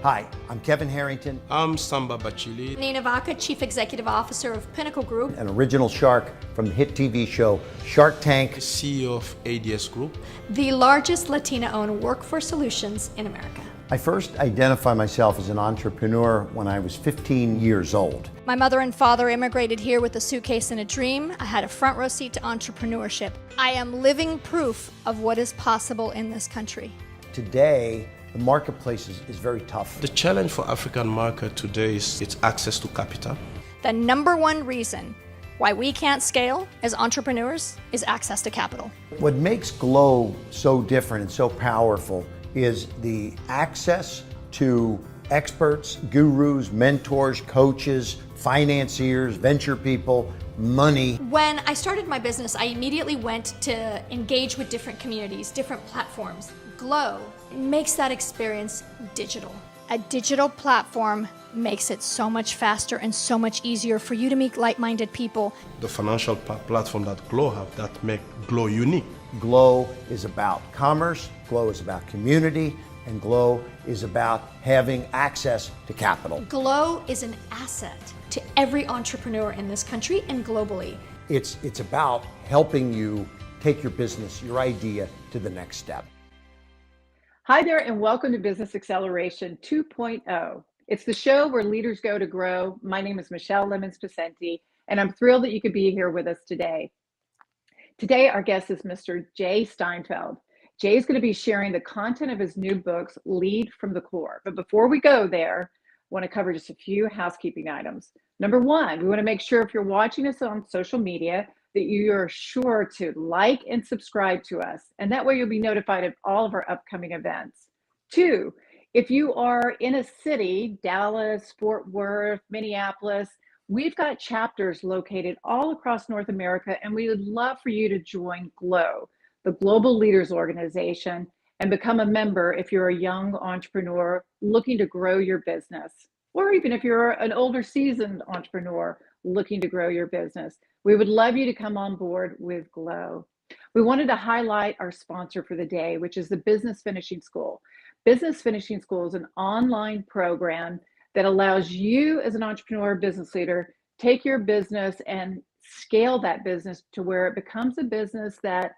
Hi, I'm Kevin Harrington. I'm Samba Bachili. Nina Vaca, Chief Executive Officer of Pinnacle Group. An original shark from the hit TV show Shark Tank. CEO of ADS Group. The largest Latina-owned workforce solutions in America. I first identified myself as an entrepreneur when I was 15 years old. My mother and father immigrated here with a suitcase and a dream. I had a front row seat to entrepreneurship. I am living proof of what is possible in this country. Today, the marketplace is very tough. The challenge for African market today is its access to capital. The number one reason why we can't scale as entrepreneurs is access to capital. What makes Glow so different and so powerful is the access to experts, gurus, mentors, coaches, financiers, venture people, money. When I started my business, I immediately went to engage with different communities, different platforms. Glow makes that experience digital. A digital platform makes it so much faster and so much easier for you to meet like-minded people. The financial platform that Glow have that make Glow unique. Glow is about commerce, Glow is about community, and Glow is about having access to capital. Glow is an asset to every entrepreneur in this country and globally. It's about helping you take your business, your idea to the next step. Hi there, and welcome to Business Acceleration 2.0. It's the show where leaders go to grow. My name is Michelle Lemons-Pacenti, and I'm thrilled that you could be here with us today. Today, our guest is Mr. Jay Steinfeld. Jay is going to be sharing the content of his new books, Lead from the Core. But before we go there, I want to cover just a few housekeeping items. Number one, we want to make sure if you're watching us on social media that you are sure to like and subscribe to us. And that way you'll be notified of all of our upcoming events. Two, if you are in a city, Dallas, Fort Worth, Minneapolis, we've got chapters located all across North America, and we would love for you to join GLOW, the Global Leaders Organization, and become a member if you're a young entrepreneur looking to grow your business, or even if you're an older seasoned entrepreneur looking to grow your business. We would love you to come on board with GLOW. We wanted to highlight our sponsor for the day, which is the Business Finishing School. Business Finishing School is an online program that allows you as an entrepreneur business leader, take your business and scale that business to where it becomes a business that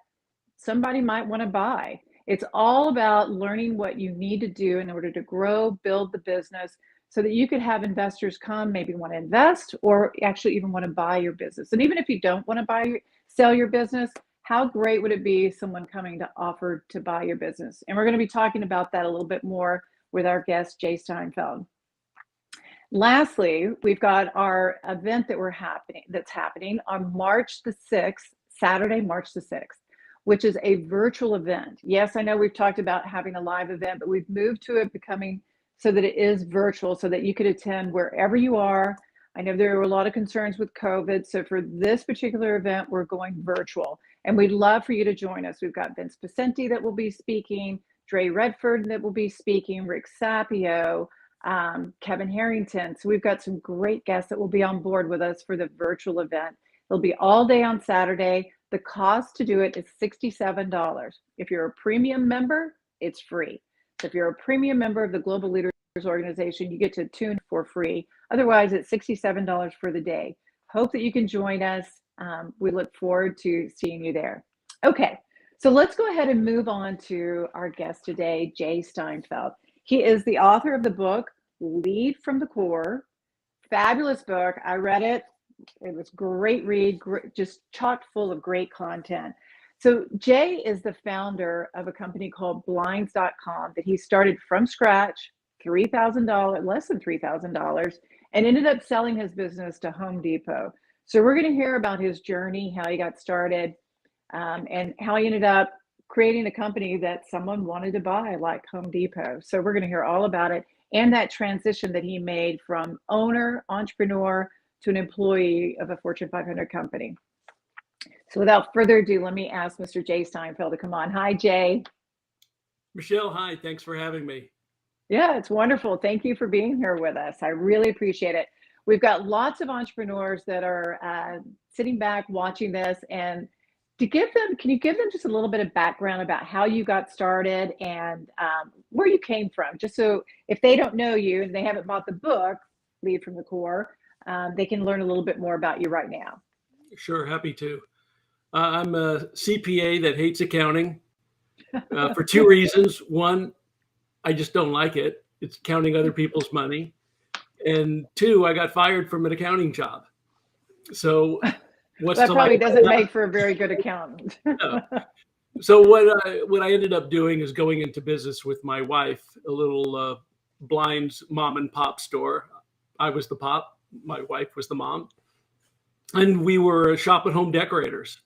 somebody might want to buy. It's all about learning what you need to do in order to grow, build the business so that you could have investors come, maybe want to invest or actually even want to buy your business. And even if you don't want to sell your business, how great would it be someone coming to offer to buy your business? And we're going to be talking about that a little bit more with our guest, Jay Steinfeld. Lastly, we've got our event that's happening on March the 6th, Saturday, March the 6th, which is a virtual event. Yes, I know we've talked about having a live event, but we've moved to it becoming so that it is virtual so that you could attend wherever you are. I know there were a lot of concerns with COVID, so for this particular event, we're going virtual. And we'd love for you to join us. We've got Vince Pacenti that will be speaking, Dre Redford that will be speaking, Rick Sapio, Kevin Harrington. So we've got some great guests that will be on board with us for the virtual event. It'll be all day on Saturday. The cost to do it is $67. If you're a premium member, it's free. So if you're a premium member of the Global Leaders Organization, you get to tune for free. Otherwise, it's $67 for the day. Hope that you can join us. We look forward to seeing you there. Okay, so let's go ahead and move on to our guest today, Jay Steinfeld. He is the author of the book, Lead from the Core. Fabulous book. I read it. It was a great read, just chock full of great content. So Jay is the founder of a company called blinds.com that he started from scratch, $3,000, less than $3,000, and ended up selling his business to Home Depot. So we're going to hear about his journey, how he got started, and how he ended up creating a company that someone wanted to buy, like Home Depot. So we're going to hear all about it and that transition that he made from owner, entrepreneur, to an employee of a Fortune 500 company. So without further ado, let me ask Mr. Jay Steinfeld to come on. Hi, Jay. Michelle, hi. Thanks for having me. Yeah, it's wonderful. Thank you for being here with us. I really appreciate it. We've got lots of entrepreneurs that are sitting back watching this and can you give them just a little bit of background about how you got started and where you came from? Just so if they don't know you and they haven't bought the book, Lead from the Core, they can learn a little bit more about you right now. Sure, happy to. I'm a CPA that hates accounting for two reasons. One, I just don't like it. It's counting other people's money. And two, I got fired from an accounting job. So what's That to probably like doesn't about make for a very good accountant. that? So what I ended up doing is going into business with my wife, a little blinds mom and pop store. I was the pop, my wife was the mom, and we were shop at home decorators.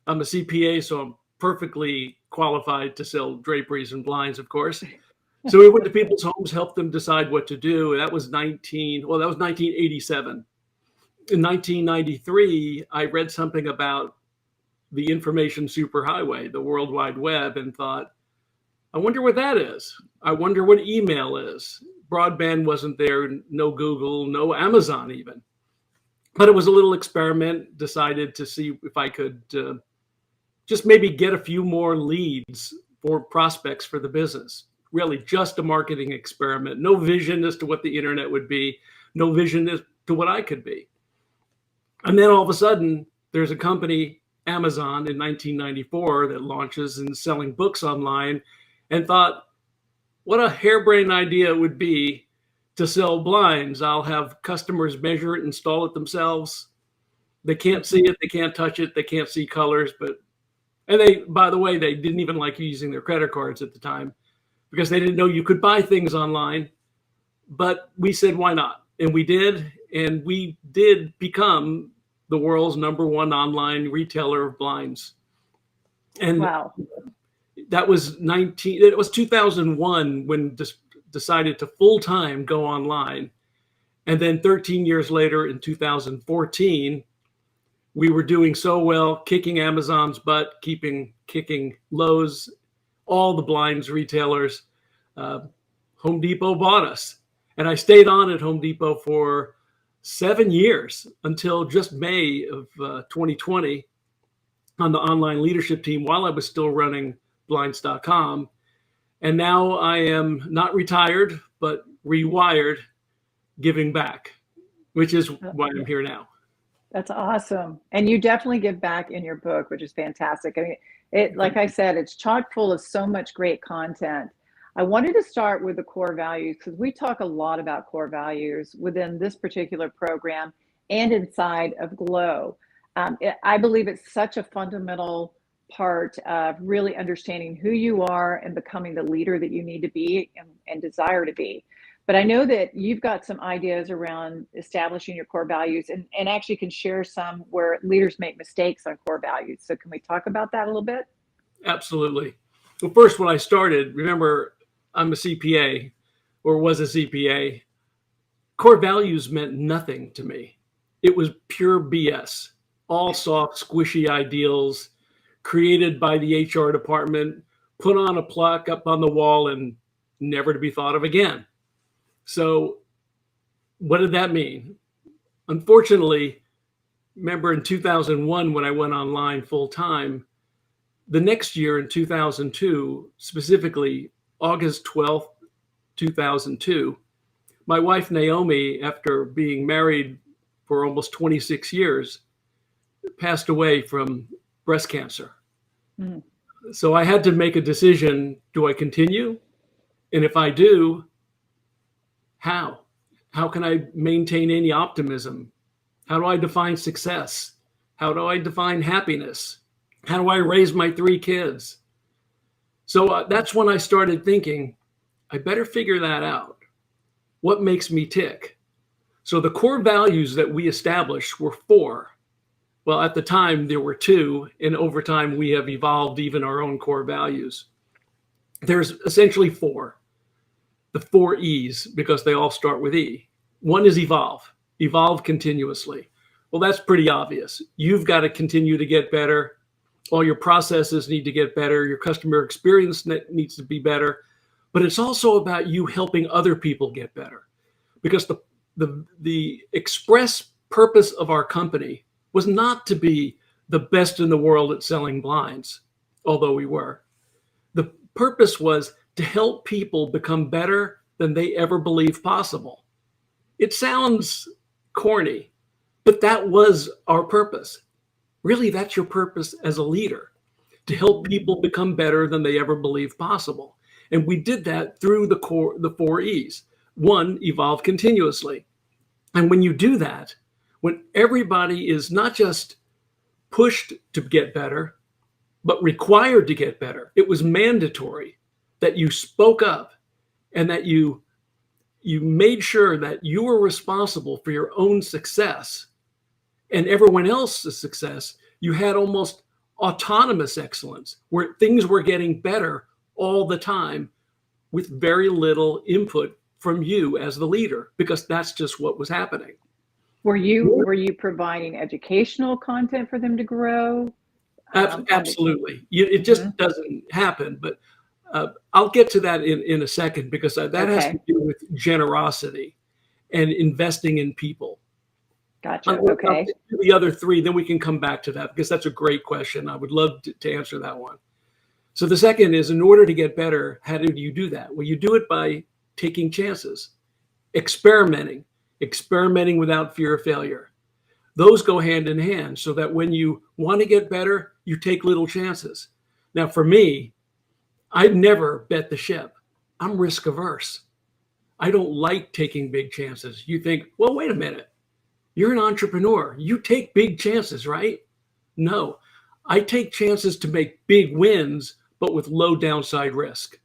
I'm a CPA, so I'm perfectly qualified to sell draperies and blinds, of course. So we went to people's homes, helped them decide what to do. That was 1987. In 1993, I read something about the information superhighway, the World Wide Web, and thought, I wonder what that is. I wonder what email is. Broadband wasn't there, no Google, no Amazon even. But it was a little experiment, decided to see if I could just maybe get a few more leads for prospects for the business. Really just a marketing experiment, no vision as to what the internet would be, no vision as to what I could be. And then all of a sudden, there's a company, Amazon, in 1994 that launches and selling books online, and thought, what a harebrained idea it would be to sell blinds. I'll have customers measure it, install it themselves. They can't see it, they can't touch it, they can't see colors, and they, by the way, they didn't even like using their credit cards at the time because they didn't know you could buy things online. But we said, why not? And we did, and we did become the world's #1 online retailer of blinds. And Wow. that was 2001 when decided to full-time go online. And then 13 years later in 2014, we were doing so well, kicking Amazon's butt, kicking Lowe's, all the blinds retailers. Home Depot bought us. And I stayed on at Home Depot for 7 years until just May of 2020 on the online leadership team while I was still running blinds.com. And now I am not retired, but rewired, giving back, which is why I'm here now. That's awesome. And you definitely give back in your book, which is fantastic. I mean, like I said, it's chock full of so much great content. I wanted to start with the core values because we talk a lot about core values within this particular program and inside of Glow. I believe it's such a fundamental part of really understanding who you are and becoming the leader that you need to be and desire to be. But I know that you've got some ideas around establishing your core values and actually can share some where leaders make mistakes on core values. So can we talk about that a little bit? Absolutely. Well, first, when I started, remember, I'm a CPA or was a CPA. Core values meant nothing to me. It was pure BS, all soft, squishy ideals created by the HR department, put on a plaque up on the wall and never to be thought of again. So what did that mean? Unfortunately, remember in 2001, when I went online full time, the next year in 2002, specifically August 12th, 2002, my wife, Naomi, after being married for almost 26 years, passed away from breast cancer. Mm. So I had to make a decision. Do I continue? And if I do, how? How can I maintain any optimism? How do I define success? How do I define happiness? How do I raise my 3 kids? So that's when I started thinking, I better figure that out. What makes me tick? So the core values that we established were 4. Well, at the time there were 2, and over time we have evolved even our own core values. There's essentially 4. The 4 E's, because they all start with E. One is evolve. Evolve continuously. Well, that's pretty obvious. You've got to continue to get better. All your processes need to get better. Your customer experience needs to be better. But it's also about you helping other people get better. Because the express purpose of our company was not to be the best in the world at selling blinds, although we were. The purpose was to help people become better than they ever believed possible. It sounds corny, but that was our purpose. Really, that's your purpose as a leader, to help people become better than they ever believed possible. And we did that through the 4 E's. 1, evolve continuously. And when you do that, when everybody is not just pushed to get better, but required to get better, it was mandatory that you spoke up and that you made sure that you were responsible for your own success and everyone else's success. You had almost autonomous excellence where things were getting better all the time with very little input from you as the leader, because that's just what was happening. Were you providing educational content for them to grow? Absolutely. It just doesn't happen, but I'll get to that in a second, because that has to do with generosity and investing in people. Gotcha. I'll Okay. do the other 3, then we can come back to that, because that's a great question. I would love to answer that one. So the second is, in order to get better, how do you do that? Well, you do it by taking chances, experimenting without fear of failure. Those go hand in hand, so that when you want to get better, you take little chances. Now, for me, I never bet the ship. I'm risk averse. I don't like taking big chances. You think, well, wait a minute. You're an entrepreneur. You take big chances, right? No, I take chances to make big wins, but with low downside risk.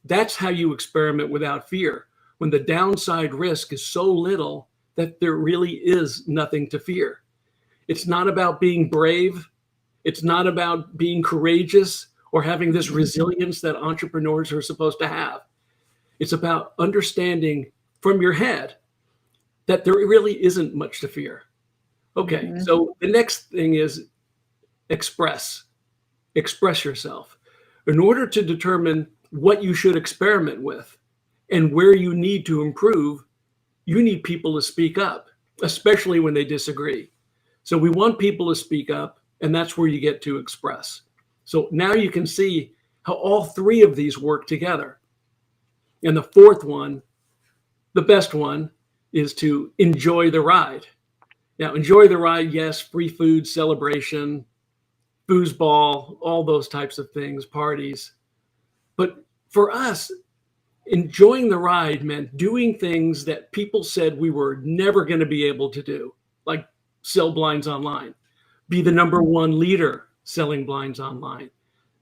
That's how you experiment without fear, when the downside risk is so little that there really is nothing to fear. It's not about being brave. It's not about being courageous or having this resilience that entrepreneurs are supposed to have. It's about understanding from your head that there really isn't much to fear. Okay, so the next thing is express yourself. In order to determine what you should experiment with and where you need to improve, you need people to speak up, especially when they disagree. So we want people to speak up, and that's where you get to express. So now you can see how all 3 of these work together. And the 4th one, the best one, is to enjoy the ride. Now, enjoy the ride, yes, free food, celebration, foosball, all those types of things, parties. But for us, enjoying the ride meant doing things that people said we were never going to be able to do, like sell blinds online, be the number 1 leader selling blinds online.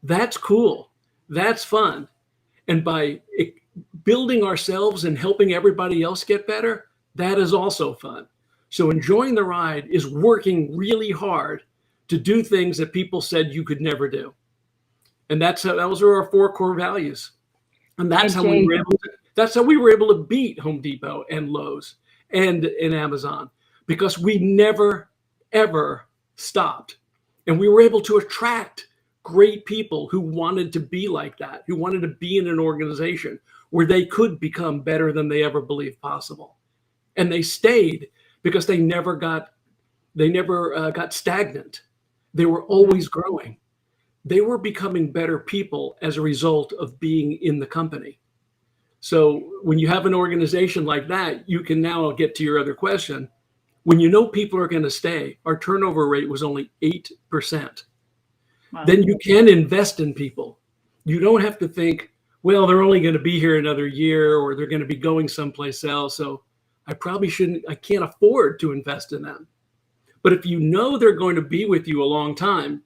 That's cool. That's fun. And by building ourselves and helping everybody else get better, that is also fun. So enjoying the ride is working really hard to do things that people said you could never do. And those are our 4 core values. And that's how we were able to beat Home Depot and Lowe's and Amazon, because we never, ever stopped. And we were able to attract great people who wanted to be like that, who wanted to be in an organization where they could become better than they ever believed possible. And they stayed because they never got stagnant. They were always growing. They were becoming better people as a result of being in the company. So when you have an organization like that, you can now get to your other question. When you know people are going to stay, our turnover rate was only 8%. Wow. Then you can invest in people. You don't have to think, well, they're only going to be here another year, or they're going to be going someplace else, so I can't afford to invest in them. But if you know they're going to be with you a long time,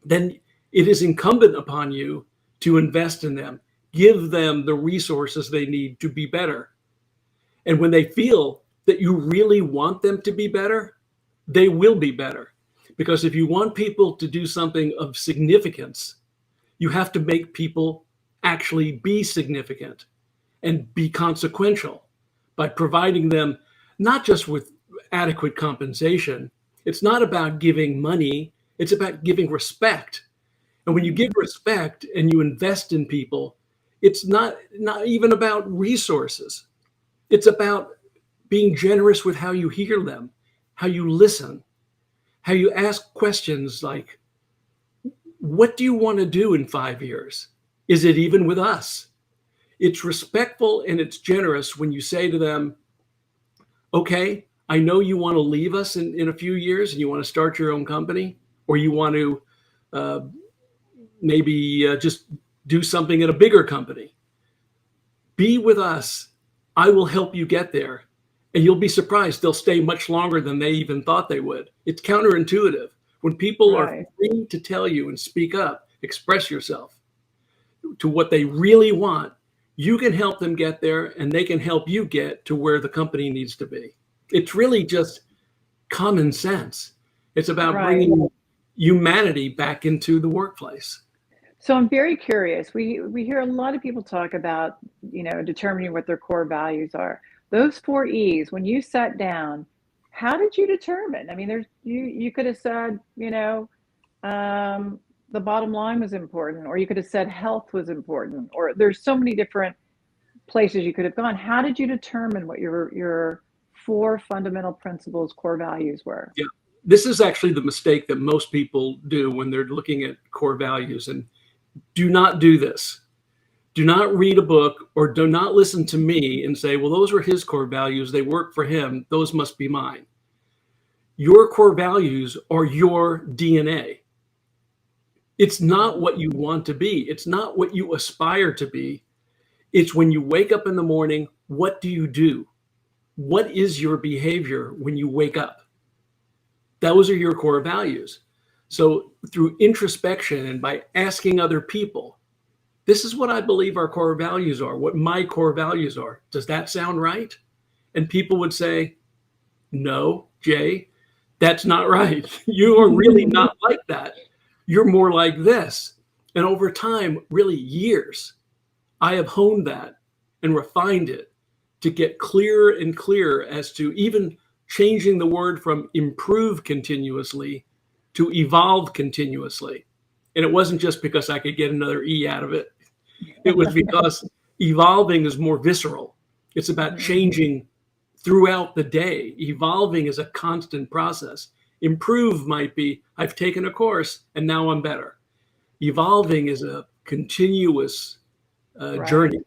then it is incumbent upon you to invest in them, give them the resources they need to be better. And when they feel that you really want them to be better, they will be better. Because if you want people to do something of significance, you have to make people actually be significant and be consequential by providing them not just with adequate compensation. It's not about giving money, it's about giving respect. And when you give respect and you invest in people, it's not even about resources. It's about being generous with how you hear them, how you listen, how you ask questions like, what do you want to do in 5 years? Is it even with us? It's respectful and it's generous when you say to them, okay, I know you want to leave us in a few years and you want to start your own company, or you want to uh, maybe just do something at a bigger company. Be with us. I will help you get there. And you'll be surprised they'll stay much longer than they even thought they would. It's counterintuitive. When people are Right. free to tell you and speak up, express yourself to what they really want, you can help them get there and they can help you get to where the company needs to be. It's really just common sense. It's about Right. bringing humanity back into the workplace. So I'm very curious. We hear a lot of people talk about, determining what their core values are. Those four E's, when you sat down, how did you determine? I mean, you could have said, um, the bottom line was important, or you could have said health was important, or there's so many different places you could have gone. How did you determine what your four fundamental principles, core values were? Yeah. This is actually the mistake that most people do when they're looking at core values. And do not do this. Do not read a book or do not listen to me and say, well, those were his core values. They work for him. Those must be mine. Your core values are your DNA. It's not what you want to be. It's not what you aspire to be. It's when you wake up in the morning, what do you do? What is your behavior when you wake up? Those are your core values. So through introspection and by asking other people, this is what I believe our core values are, what my core values are. Does that sound right? And people would say, no, Jay, that's not right. You are really not like that. You're more like this. And over time, really years, I have honed that and refined it to get clearer and clearer as to even changing the word from improve continuously to evolve continuously. And it wasn't just because I could get another E out of it. It was because evolving is more visceral. It's about changing throughout the day. Evolving is a constant process. Improve might be, I've taken a course and now I'm better. Evolving is a continuous journey.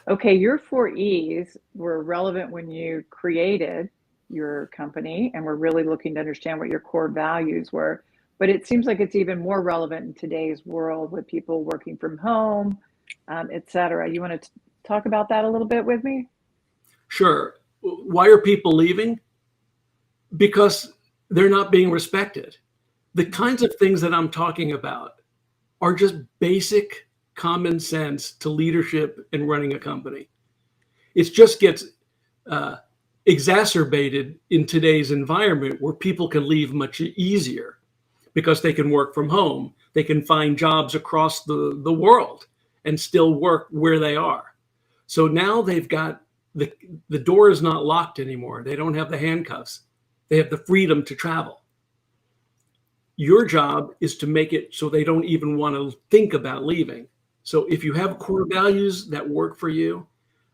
Okay, your four E's were relevant when you created your company and we're really looking to understand what your core values were. But it seems like it's even more relevant in today's world with people working from home, et cetera. You want to talk about that a little bit with me? Sure. Why are people leaving? Because they're not being respected. The kinds of things that I'm talking about are just basic common sense to leadership and running a company. It just gets exacerbated in today's environment where people can leave much easier because they can work from home. They can find jobs across the world and still work where they are. So now they've got the door is not locked anymore. They don't have the handcuffs. They have the freedom to travel. Your job is to make it so they don't even want to think about leaving. So if you have core values that work for you,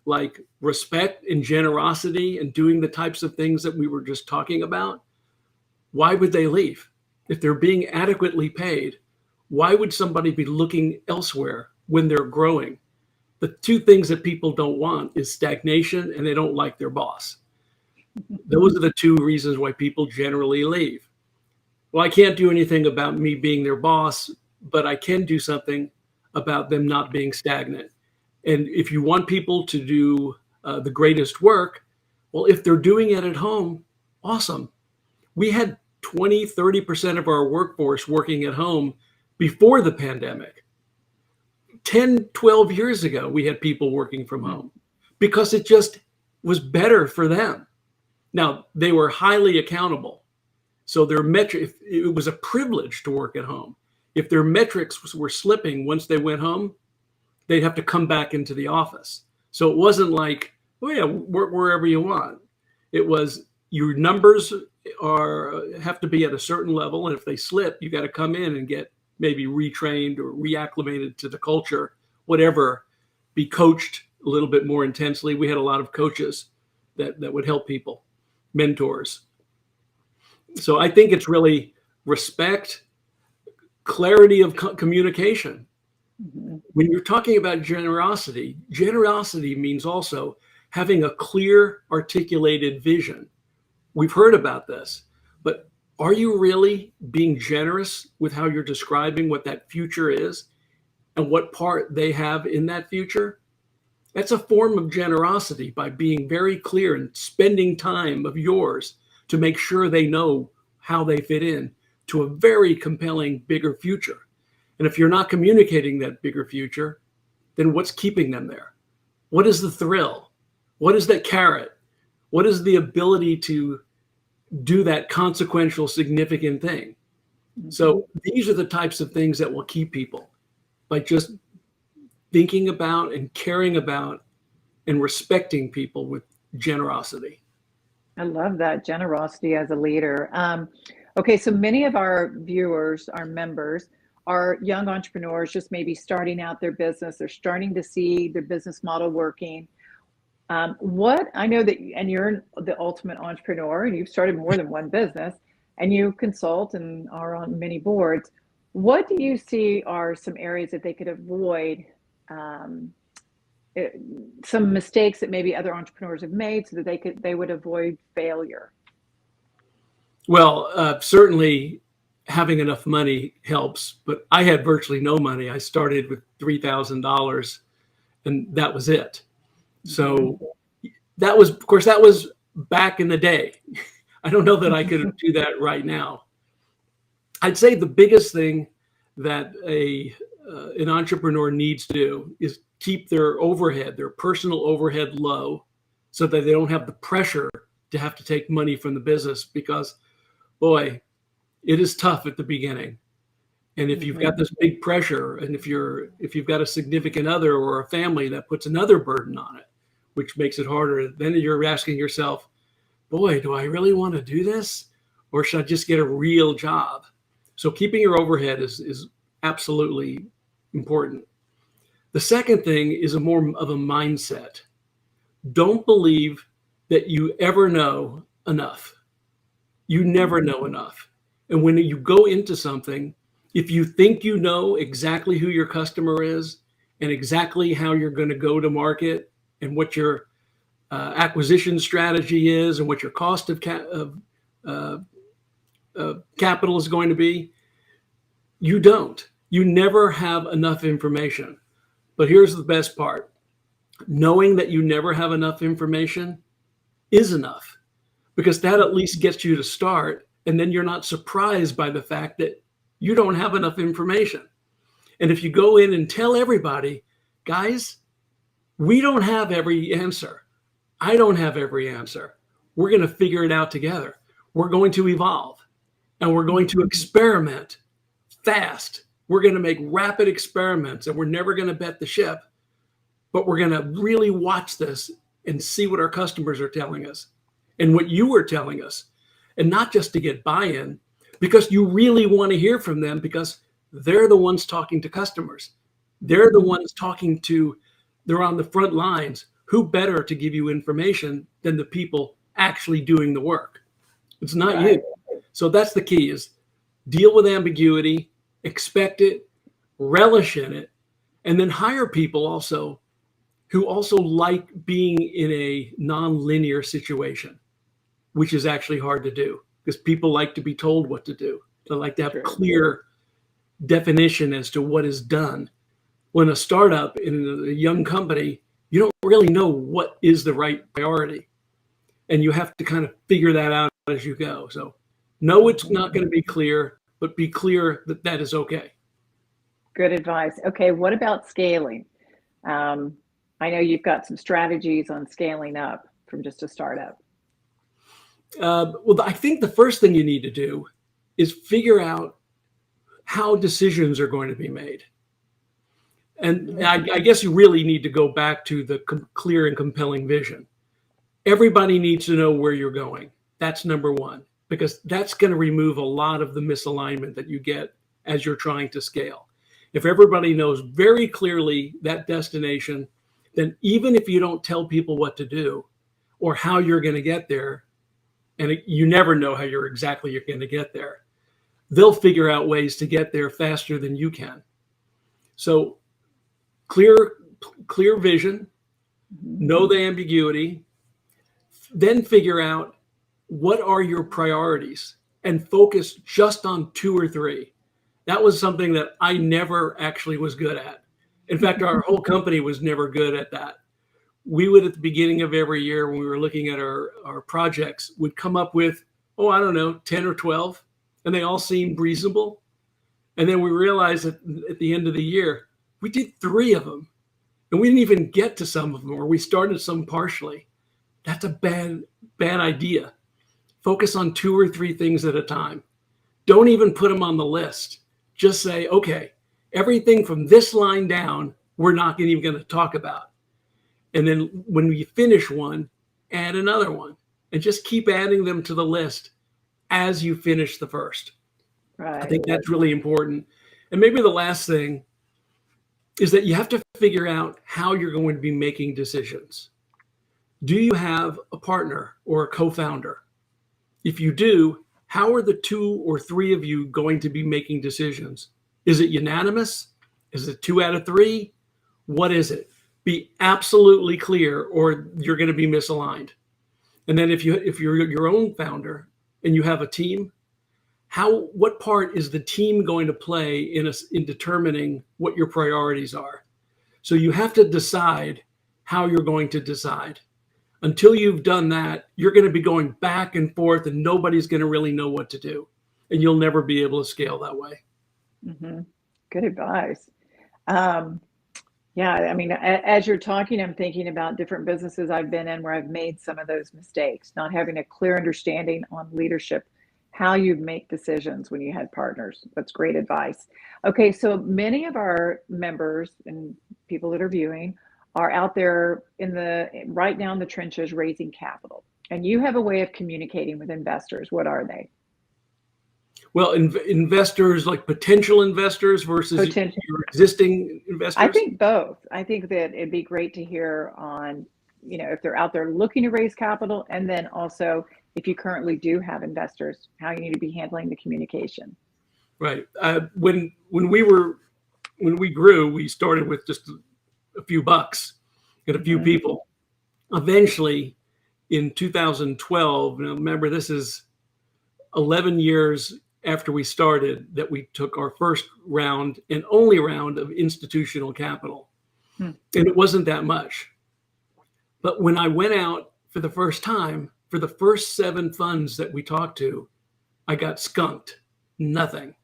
like respect and generosity and doing the types of things that we were just talking about, why would they leave? If they're being adequately paid, why would somebody be looking elsewhere when they're growing? The two things that people don't want is stagnation and they don't like their boss. Those are the two reasons why people generally leave. Well, I can't do anything about me being their boss, but I can do something about them not being stagnant. And if you want people to do the greatest work, well, if they're doing it at home, awesome. We had 20-30% of our workforce working at home before the pandemic. 10-12 years ago, we had people working from home because it just was better for them. Now, they were highly accountable. So their metric, it was a privilege to work at home. If their metrics were slipping once they went home, they'd have to come back into the office. So it wasn't like, oh yeah, work wherever you want. It was your numbers have to be at a certain level. And if they slip, you got to come in and get maybe retrained or reacclimated to the culture, whatever, be coached a little bit more intensely. We had a lot of coaches that would help people, mentors. So I think it's really respect, clarity of communication. Mhm. When you're talking about generosity, generosity means also having a clear, articulated vision. We've heard about this, but are you really being generous with how you're describing what that future is and what part they have in that future? That's a form of generosity by being very clear and spending time of yours to make sure they know how they fit in to a very compelling, bigger future. And if you're not communicating that bigger future, then what's keeping them there? What is the thrill? What is that carrot? What is the ability to do that consequential, significant thing? So these are the types of things that will keep people by just thinking about and caring about and respecting people with generosity. I love that generosity as a leader. Okay, so many of our viewers, our members, are young entrepreneurs just maybe starting out their business. They're starting to see their business model working. What I know that, and you're the ultimate entrepreneur, and you've started more than one business, and you consult and are on many boards. What do you see are some areas that they could avoid? Um, some mistakes that maybe other entrepreneurs have made so that they would avoid failure. Well, certainly having enough money helps, but I had virtually no money. I started with $3,000 and that was it. So that was, of course, that was back in the day. I don't know that I could do that right now. I'd say the biggest thing that an entrepreneur needs to do is keep their overhead, their personal overhead low, so that they don't have the pressure to have to take money from the business, because boy, it is tough at the beginning. And if you've got this big pressure, and if you've got a significant other or a family, that puts another burden on it, which makes it harder. Then you're asking yourself, boy, do I really want to do this? Or should I just get a real job? So keeping your overhead is absolutely important. The second thing is more of a mindset. Don't believe that you ever know enough. You never know enough. And when you go into something, if you think you know exactly who your customer is and exactly how you're going to go to market and what your acquisition strategy is and what your cost of capital is going to be, you don't. You never have enough information. But here's the best part. Knowing that you never have enough information is enough, because that at least gets you to start, and then you're not surprised by the fact that you don't have enough information. And if you go in and tell everybody, guys, we don't have every answer. I don't have every answer. We're going to figure it out together. We're going to evolve, and we're going to experiment fast. We're going to make rapid experiments, and we're never going to bet the ship, but we're going to really watch this and see what our customers are telling us and what you are telling us, and not just to get buy-in, because you really want to hear from them, because they're the ones talking to customers. They're the ones they're on the front lines. Who better to give you information than the people actually doing the work? It's not you. So that's the key, is deal with ambiguity, expect it, relish in it, and then hire people also who also like being in a non-linear situation, which is actually hard to do, because people like to be told what to do. They like to have clear definition as to what is done. When a startup in a young company, you don't really know what is the right priority, and you have to kind of figure that out as you go. So no, it's not going to be clear, but be clear that that is okay. Good advice. Okay, what about scaling? I know you've got some strategies on scaling up from just a startup. Well, I think the first thing you need to do is figure out how decisions are going to be made. And I guess you really need to go back to the clear and compelling vision. Everybody needs to know where you're going. That's number one, because that's going to remove a lot of the misalignment that you get as you're trying to scale. If everybody knows very clearly that destination, then even if you don't tell people what to do or how you're going to get there, and you never know how you're going to get there. They'll figure out ways to get there faster than you can. So clear vision, know the ambiguity, then figure out what are your priorities and focus just on 2 or 3. That was something that I never actually was good at. In fact, our whole company was never good at that. We would, at the beginning of every year, when we were looking at our projects, would come up with, I don't know, 10 or 12, and they all seemed reasonable. And then we realized that at the end of the year, we did 3 of them, and we didn't even get to some of them, or we started some partially. That's a bad idea. Focus on 2 or 3 things at a time. Don't even put them on the list. Just say, okay, everything from this line down, we're not even going to talk about. And then when we finish one, add another one, and just keep adding them to the list as you finish the first. Right. I think that's really important. And maybe the last thing is that you have to figure out how you're going to be making decisions. Do you have a partner or a co-founder? If you do, how are the 2 or 3 of you going to be making decisions? Is it unanimous? Is it 2 out of 3? What is it? Be absolutely clear, or you're going to be misaligned. And then if you're your own founder and you have a team, what part is the team going to play in determining what your priorities are? So you have to decide how you're going to decide. Until you've done that, you're going to be going back and forth, and nobody's going to really know what to do, and you'll never be able to scale that way. Mm-hmm. Good advice. Yeah, I mean, as you're talking, I'm thinking about different businesses I've been in where I've made some of those mistakes, not having a clear understanding on leadership, how you make decisions when you had partners. That's great advice. Okay, so many of our members and people that are viewing are out there right now in the trenches raising capital. And you have a way of communicating with investors. What are they? Well, investors, like potential investors versus your existing investors? I think both. I think that it'd be great to hear on, if they're out there looking to raise capital, and then also if you currently do have investors, how you need to be handling the communication. Right. When we grew, we started with just a few bucks and a few people. Eventually, in 2012, now remember, this is 11 years after we started, that we took our first round and only round of institutional capital. And it wasn't that much. But when I went out for the first time, for the first 7 funds that we talked to, I got skunked. Nothing.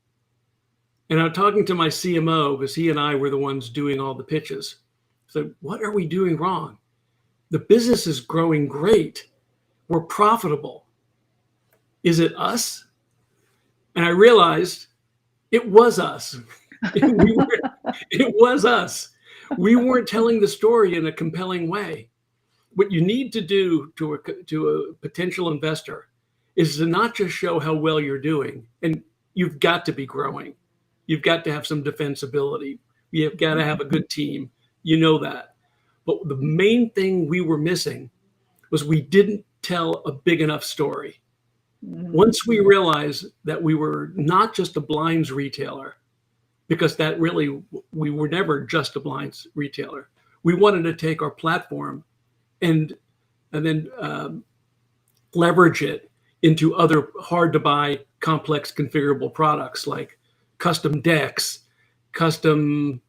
And I'm talking to my CMO, because he and I were the ones doing all the pitches. So what are we doing wrong? The business is growing great. We're profitable. Is it us? And I realized it was us. It was us. We weren't telling the story in a compelling way. What you need to do to a potential investor is to not just show how well you're doing, and you've got to be growing. You've got to have some defensibility. You've got to have a good team. You know that. But the main thing we were missing was we didn't tell a big enough story. Once we realized that we were not just a blinds retailer, because we were never just a blinds retailer. We wanted to take our platform and then leverage it into other hard to buy, complex configurable products like custom decks, custom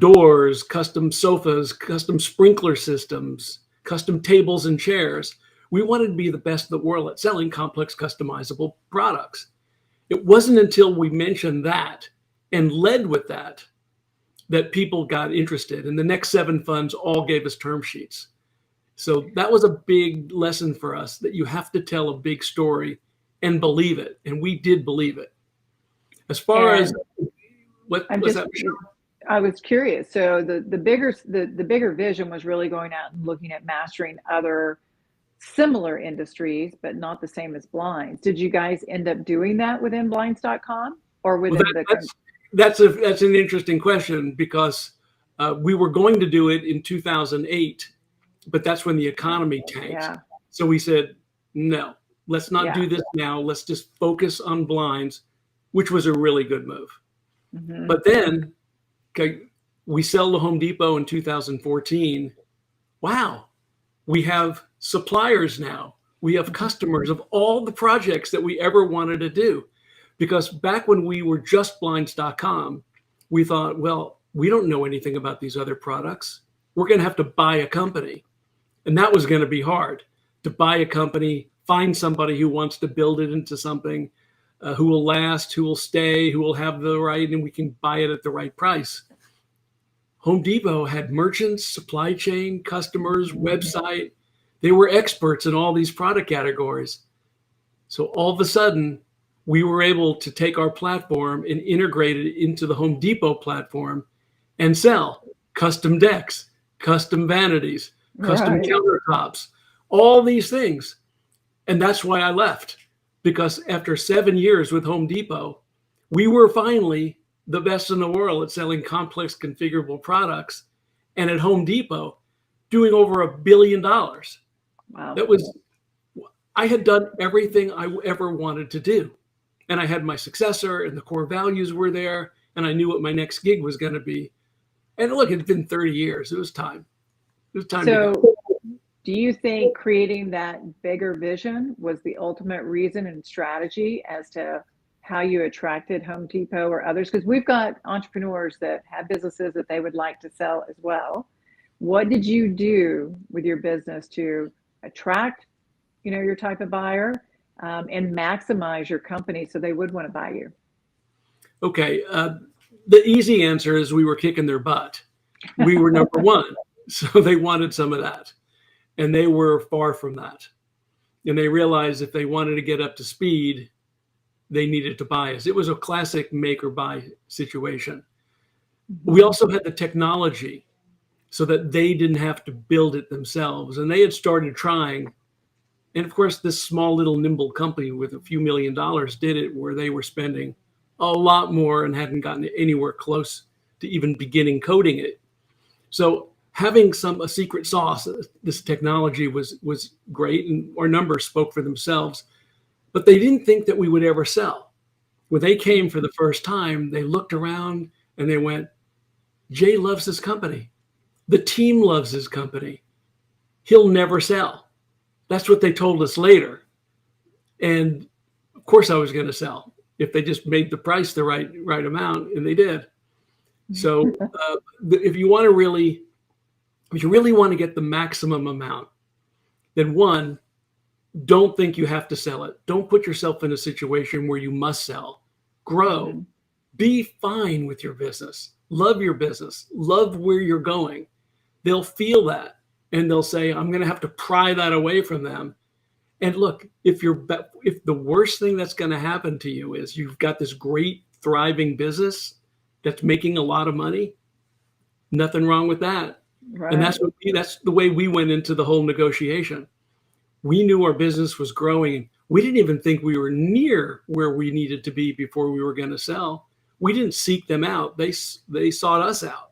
doors, custom sofas, custom sprinkler systems, custom tables and chairs. We wanted to be the best in the world at selling complex, customizable products. It wasn't until we mentioned that and led with that people got interested. And the next 7 funds all gave us term sheets. So that was a big lesson for us, that you have to tell a big story and believe it. And we did believe it. As far as what was that? I was curious. So the bigger vision was really going out and looking at mastering other similar industries, but not the same as blinds. Did you guys end up doing that within blinds.com or within that's an interesting question, because we were going to do it in 2008, but that's when the economy tanked. Yeah. So we said, no, Let's not Yeah. do this now. Let's just focus on blinds, which was a really good move. Mhm. But then, okay, we sell to Home Depot in 2014. Wow, we have suppliers now. We have customers of all the projects that we ever wanted to do. Because back when we were just blinds.com, we thought, well, we don't know anything about these other products. We're going to have to buy a company. And that was going to be hard, to buy a company, find somebody who wants to build it into something, who will last, who will stay, who will have the right, and we can buy it at the right price. Home Depot had merchants, supply chain, customers, website. They were experts in all these product categories. So all of a sudden, we were able to take our platform and integrate it into the Home Depot platform and sell custom decks, custom vanities, custom Right. countertops, all these things. And that's why I left, because after 7 years with Home Depot, we were finally the best in the world at selling complex configurable products. And at Home Depot, doing over $1 billion. Wow. I had done everything I ever wanted to do. And I had my successor, and the core values were there, and I knew what my next gig was going to be. And look, it's been 30 years. It was time. It was time to So go. do you think creating that bigger vision was the ultimate reason and strategy as to how you attracted Home Depot or others? Because we've got entrepreneurs that have businesses that they would like to sell as well. What did you do with your business to attract, your type of buyer, and maximize your company so they would want to buy you? Okay. The easy answer is we were kicking their butt. We were number one. So they wanted some of that. And they were far from that. And they realized if they wanted to get up to speed, they needed to buy us. It was a classic make or buy situation. We also had the technology so that they didn't have to build it themselves. And they had started trying. And of course, this small little nimble company with a few $1 million did it, where they were spending a lot more and hadn't gotten anywhere close to even beginning coding it. So having a secret sauce, this technology was great, and our numbers spoke for themselves. But they didn't think that we would ever sell. When they came for the first time, they looked around and they went, Jay loves this company. The team loves his company. He'll never sell. That's what they told us later. And of course I was going to sell if they just made the price the right amount, and they did. So if you really want to get the maximum amount, then one, don't think you have to sell it. Don't put yourself in a situation where you must sell. Grow. Be fine with your business. Love your business. Love where you're going. They'll feel that, and they'll say, I'm going to have to pry that away from them. And look, if the worst thing that's going to happen to you is you've got this great thriving business that's making a lot of money, nothing wrong with that. Right. And that's the way we went into the whole negotiation. We knew our business was growing. We didn't even think we were near where we needed to be before we were going to sell. We didn't seek them out. They sought us out.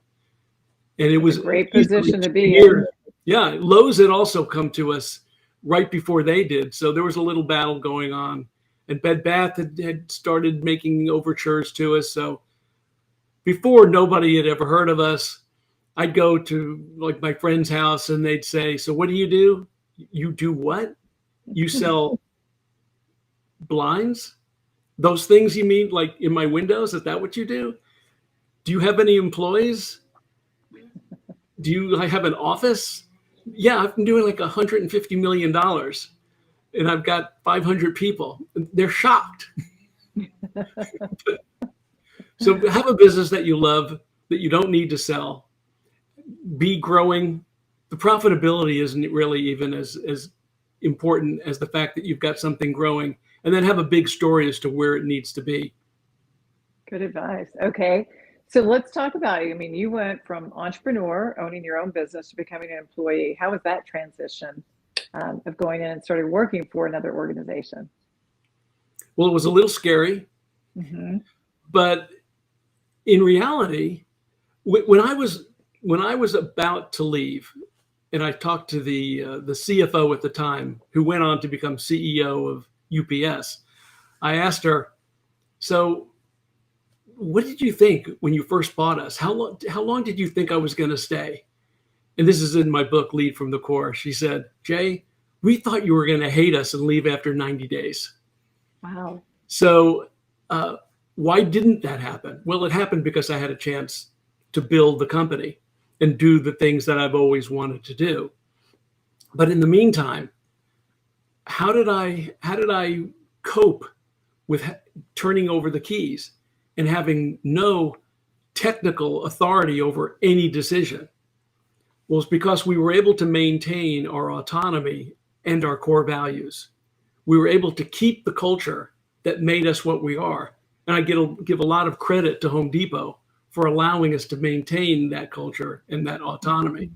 And it was a great position to be in. Yeah, Lowe's had also come to us right before they did. So there was a little battle going on. And Bed Bath had started making overtures to us. So before, nobody had ever heard of us. I'd go to like my friend's house and they'd say, so what do? You do what? You sell blinds? Those things you mean like in my windows? Is that what you do? Do you have any employees? Do you have an office? Yeah, I've been doing like $150 million and I've got 500 people. They're shocked. So have a business that you love, that you don't need to sell. Be growing. The profitability isn't really even as important as the fact that you've got something growing, and then have a big story as to where it needs to be. Good advice. Okay. So let's talk about it. I mean, you went from entrepreneur, owning your own business, to becoming an employee. How was that transition of going in and started working for another organization? Well, it was a little scary, but in reality, when I was about to leave, and I talked to the CFO at the time, who went on to become CEO of UPS. I asked her, so what did you think when you first bought us? How long did you think I was going to stay? And this is in my book, Lead from the Core. She said, Jay, we thought you were going to hate us and leave after 90 days. Wow. So why didn't that happen? Well, it happened because I had a chance to build the company and do the things that I've always wanted to do. But in the meantime, how did I cope with turning over the keys and having no technical authority over any decision? Well, it's because we were able to maintain our autonomy and our core values. We were able to keep the culture that made us what we are. And I give a lot of credit to Home Depot for allowing us to maintain that culture and that autonomy.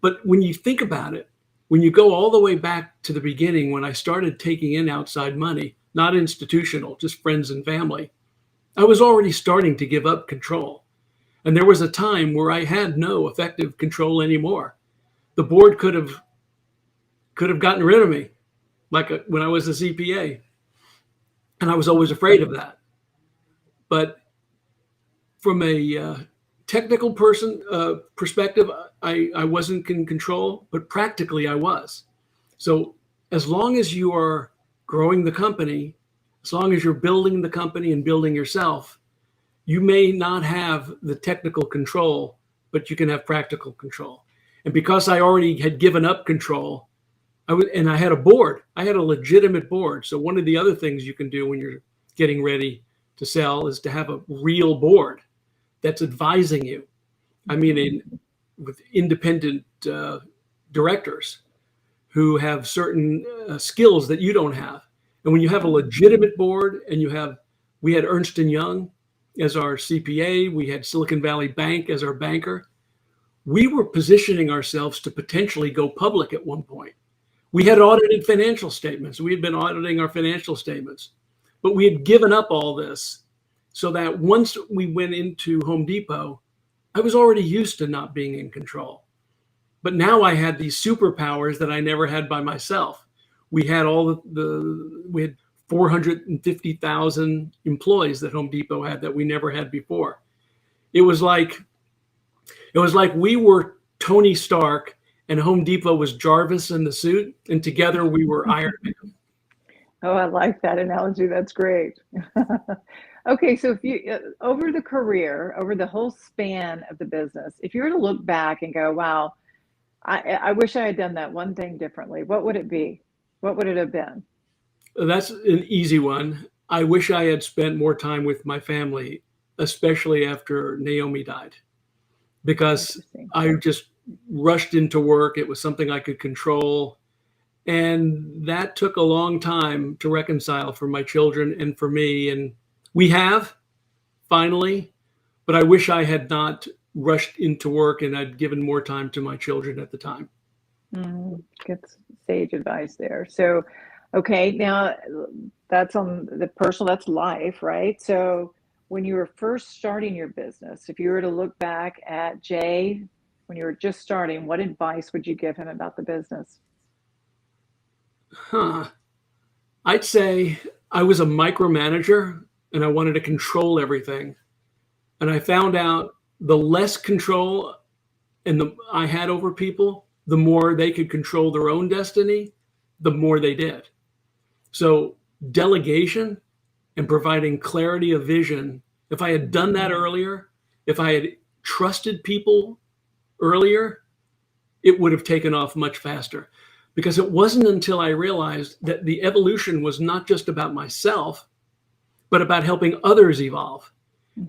But when you think about it, when you go all the way back to the beginning, when I started taking in outside money, not institutional, just friends and family, I was already starting to give up control. And there was a time where I had no effective control anymore. The board could have gotten rid of me, like when I was a CPA. And I was always afraid of that. But from a technical perspective, I wasn't in control, but practically I was. So as long as you are growing the company, as long as you're building the company and building yourself, you may not have the technical control, but you can have practical control. And because I already had given up control, I had a board. I had a legitimate board. So one of the other things you can do when you're getting ready to sell is to have a real board that's advising you. I mean, with independent directors who have certain skills that you don't have. And when you have a legitimate board and we had Ernst & Young as our CPA, we had Silicon Valley Bank as our banker. We were positioning ourselves to potentially go public at one point. We had audited financial statements. We had been auditing our financial statements, but we had given up all this so that once we went into Home Depot, I was already used to not being in control. But now I had these superpowers that I never had by myself. We had we had 450,000 employees that Home Depot had that we never had before. It was like we were Tony Stark and Home Depot was Jarvis in the suit, and together we were Iron Man. Oh, I like that analogy. That's great. Okay, so if you over the whole span of the business, if you were to look back and go, wow, I wish I had done that one thing differently, what would it be? What would it have been? That's an easy one. I wish I had spent more time with my family, especially after Naomi died, because I just rushed into work. It was something I could control. And that took a long time to reconcile for my children and for me. And we have finally, but I wish I had not rushed into work and I'd given more time to my children at the time. Good sage advice there. So, okay, now that's on the personal, that's life, right? So when you were first starting your business, if you were to look back at Jay, when you were just starting, what advice would you give him about the business? I'd say I was a micromanager and I wanted to control everything. And I found out the less control I had over people, the more they could control their own destiny, the more they did. So delegation and providing clarity of vision, if I had done that earlier, if I had trusted people earlier, it would have taken off much faster. Because it wasn't until I realized that the evolution was not just about myself, but about helping others evolve.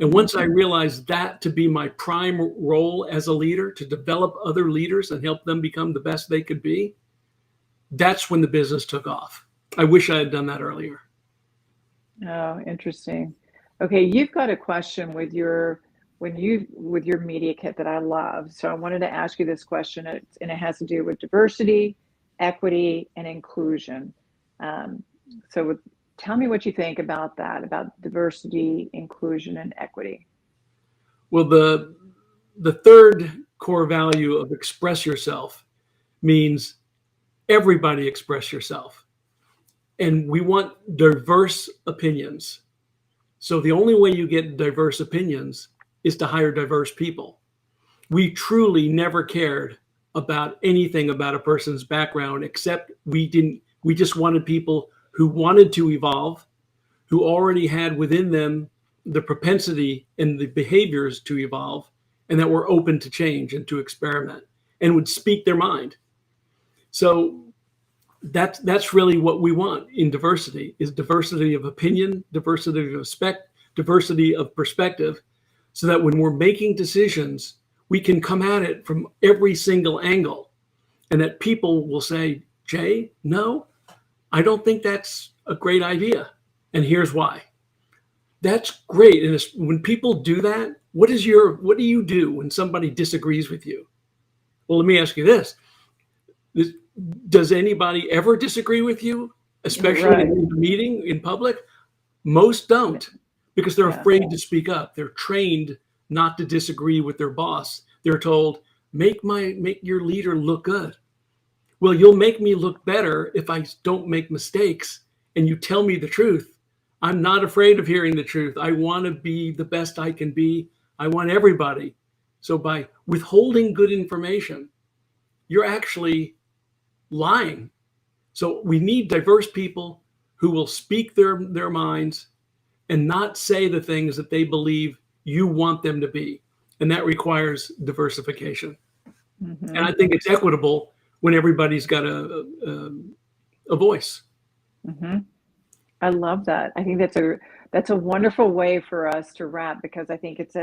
And once I realized that to be my prime role as a leader, to develop other leaders and help them become the best they could be, that's when the business took off. I wish I had done that earlier. Oh, interesting. Okay, you've got a question with your media kit that I love. So I wanted to ask you this question, and it has to do with diversity, equity, and inclusion. Tell me what you think about that, about diversity, inclusion, and equity. Well, the third core value of express yourself means everybody express yourself. And we want diverse opinions. So the only way you get diverse opinions is to hire diverse people. We truly never cared about anything about a person's background, except we just wanted people who wanted to evolve, who already had within them the propensity and the behaviors to evolve, and that were open to change and to experiment and would speak their mind. So that's really what we want in diversity, is diversity of opinion, diversity of diversity of perspective, so that when we're making decisions, we can come at it from every single angle, and that people will say, Jay, no, I don't think that's a great idea, and here's why. That's great. And when people do that, what do you do when somebody disagrees with you? Well, let me ask you this. Does anybody ever disagree with you, especially in a meeting in public? Most don't, because they're afraid to speak up. They're trained not to disagree with their boss. They're told, make your leader look good. Well, you'll make me look better if I don't make mistakes and you tell me the truth. I'm not afraid of hearing the truth. I want to be the best I can be. I want everybody. So by withholding good information, you're actually lying. So we need diverse people who will speak their minds and not say the things that they believe you want them to be. And that requires diversification. Mm-hmm. And I think it's equitable when everybody's got a voice. Mm-hmm. I love that. I think that's a wonderful way for us to wrap, because I think it's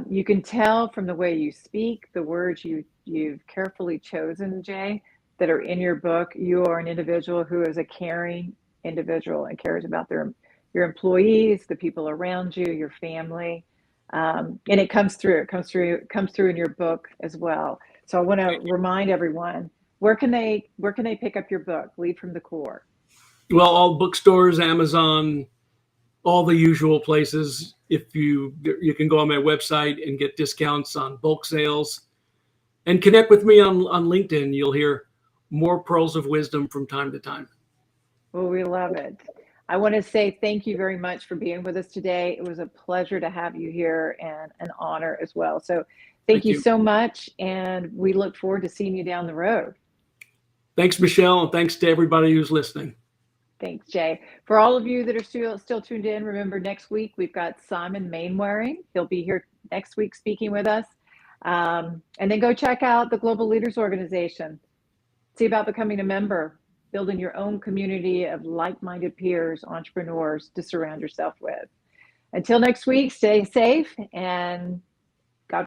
you can tell from the way you speak, the words you've carefully chosen, Jay, that are in your book. You are an individual who is a caring individual and cares about your employees, the people around you, your family, and it comes through. It comes through in your book as well. So I want to remind everyone, where can they pick up your book, Lead from the Core? Well, all bookstores, Amazon, all the usual places. If you can go on my website and get discounts on bulk sales, and connect with me on LinkedIn. You'll hear more pearls of wisdom from time to time. Well, we love it. I want to say thank you very much for being with us today. It was a pleasure to have you here, and an honor as well. So thank you so much, and we look forward to seeing you down the road. Thanks, Michelle, and thanks to everybody who's listening. Thanks, Jay. For all of you that are still tuned in, remember next week we've got Simon Mainwaring. He'll be here next week speaking with us. And then go check out the Global Leaders Organization. See about becoming a member, building your own community of like-minded peers, entrepreneurs to surround yourself with. Until next week, stay safe and